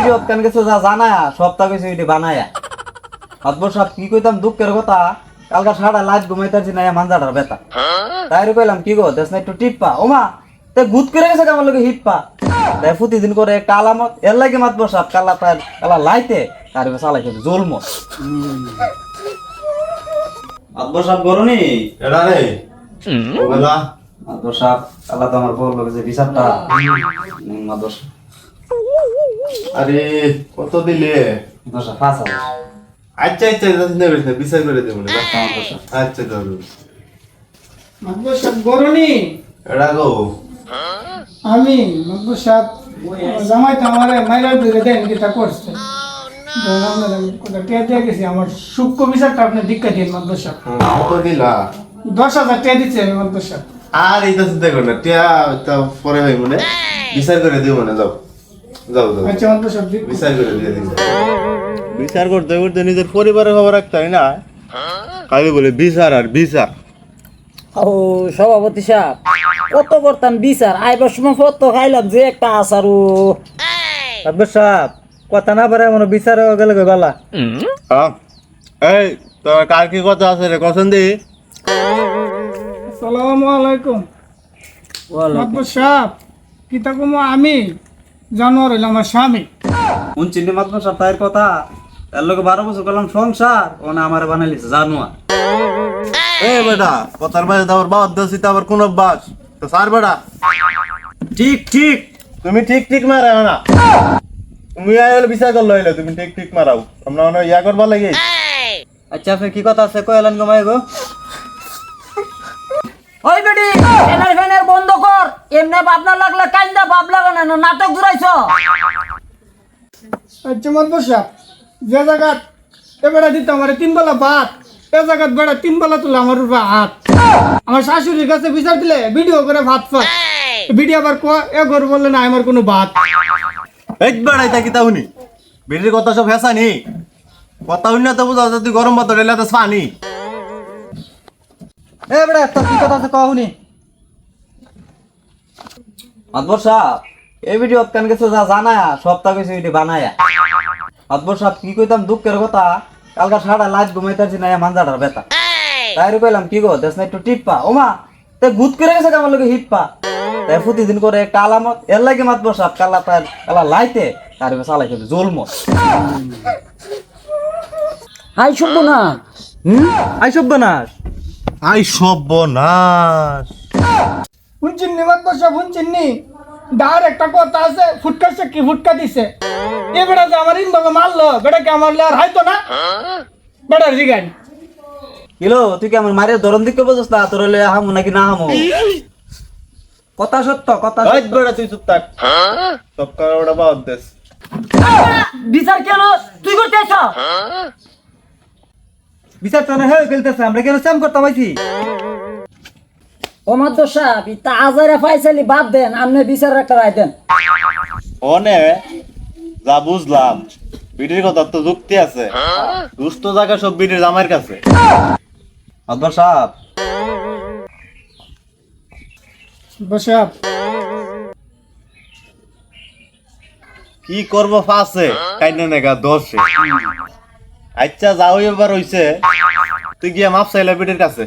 video কান গেছে যা জানায়া সপ্তাহ গেছে ভিডিও বানায়া মাতবর সাহেব কি কইতাম দুঃখের কথা কালকা সারা লাইট ঘুমাইতাছি না মানজাটার বেতা তাই কইলাম কি গো দেশ না একটু টিপ্পা ওমা তে গুদ করে গেছে আমার লগে হিপ্পা তাই প্রতিদিন করে একটা আলামত এর লাগে মাতবর সাহেব কালা লাইতে তার চালাই খেতে জলম মাতবর সাহেব গরনি এটা রে ওলা মাতবর সাহেব কালা তো আমার বড় লগে যে বিচারটা মাতবর আরে কত দিলে মাতবর সাহেব ফাঁসা আচ্ছা আচ্ছা চিন্তা করিস না বিচার করে দেবো না আচ্ছা দাদু মাতবর সাহেব গরনি এটা গো আমি মাতবর সাহেব জামাই তো আমার মাইরা ধরে দেন কিটা করছে গেছি আমার সূক্ষ্ম বিচারটা আপনি দীক্ষা দিন মাতবর সাহেব কত দিলা 10,000 টাকা দিচ্ছে আমি মাতবর সাহেব আর এটা চিন্তা কর না টিয়া তা পরে হই মনে বিচার করে দেবো না যাও যাও যাও আচ্ছা মাতবর সাহেব বিচার করে দিয়ে দিন বিচার করতে করতে নিজের পরিবারের খবর রাখতে হয় না কালি বলে বিচার আর বিচার ও সভাপতি সাহেব কত করতাম বিচার আইবার সময় কত খাইলাম যে একটা আসারু মাতবর সাহেব কথা না পারে মনে বিচার গেলে গলা এই তোর কার কি কথা আছে রে কসন দি আসসালামু আলাইকুম মাতবর সাহেব কিতা কমো আমি জানোয়ার হইলাম আমার স্বামী কোন চিন্নি মাতবর সাহেব তাইর কথা তার লগে 12 বছর করলাম সংসার ও না আমার বানাইলিছে জানুয়া এ বেটা কথার বাইরে আবার বাদ দছি তো আবার কোন বাস তো স্যার বেটা ঠিক ঠিক তুমি ঠিক ঠিক মারাও না তুমি আইলে বিচার করলো হইলে তুমি ঠিক ঠিক মারাও আমরা মনে হয় ইয়া করবা লাগে আচ্ছা ফের কি কথা আছে কইলেন গো মাই গো ওই বেটি এনার ফেনের বন্ধ কর এমনি ভাবনা লাগলে কাইন্দা ভাব লাগা না নাটক ঘুরাইছো আচ্ছা মাতবর সাহেব যে জায়গাত এবারে দিত আমার 3 বেলা ভাত এ জায়গাত বেড়া 3 বেলা তুলে আমার উপর হাত আমার শাশুড়ির কাছে বিচার দিলে ভিডিও করে ভাত পায় ভিডিও আবার এ ঘর বললে না আমার কোনো ভাত এই বেড়াই থাকি তাহুনি বেটির কথা সব হেসা নি কথা হইনা তো বুঝা তুই গরম ভাত ঢেলে তো পানি এ বড় একটা কি কথা আছে কওনি মাতবর সাহেব এই ভিডিও কান গেছে যা জানায়া সপ্তাহ গেছে ভিডিও বানায়া মাতবর সাহেব কি কইতাম দুঃখের কথা কালকা সারা লাইট ঘুমাইতাছি না মানজাটার বেতা তাই কইলাম কি গো দেশ না একটু টিপ্পা ওমা তে গুদ করে গেছে আমার লগে হিপ্পা তাই প্রতিদিন করে একটা আলামত এর লাগে মাতবর সাহেব কালা লাইতে তার চালাই খেতে জলম হাই শুনবো না আই সব বানাস আই সর্বনাশ শুনছেন নি মাতবর সাহেব শুনছেন নি ডার একটা কথা আছে ফুটকাছে কি ফুটকা দিছে এ বেড়া যে আমার ইনবাগে মারলো বেড়া কে আমার আর হাইতো না বেড়া জিগান কিলো তুই কি আমার মারের ধরন দিকে বুঝছ না তোর লয়ে হামু নাকি না হামু কথা সত্য কথা এই বেড়া তুই চুপ থাক সব কারোটা বাদ দেস বিচার কেন তুই করতে আইছ বিচার তো না হয়ে গেলতেছে আমরা কেন চাম করতে পাইছি ও মাতবর সাহেব ইতা আজারে ফাইসালি বাদ দেন আপনি বিচার একটা রায় দেন অনে যা বুঝলাম বিটির কথা তো যুক্তি আছে দুষ্ট জায়গা সব বিটির জামাইয়ের কাছে মাতবর সাহেব বসাব কি করব ফাসে কাইনা নেগা দোষে আচ্ছা যাও এবার হইছে তুই গিয়া মাপ চাইলা বিটির কাছে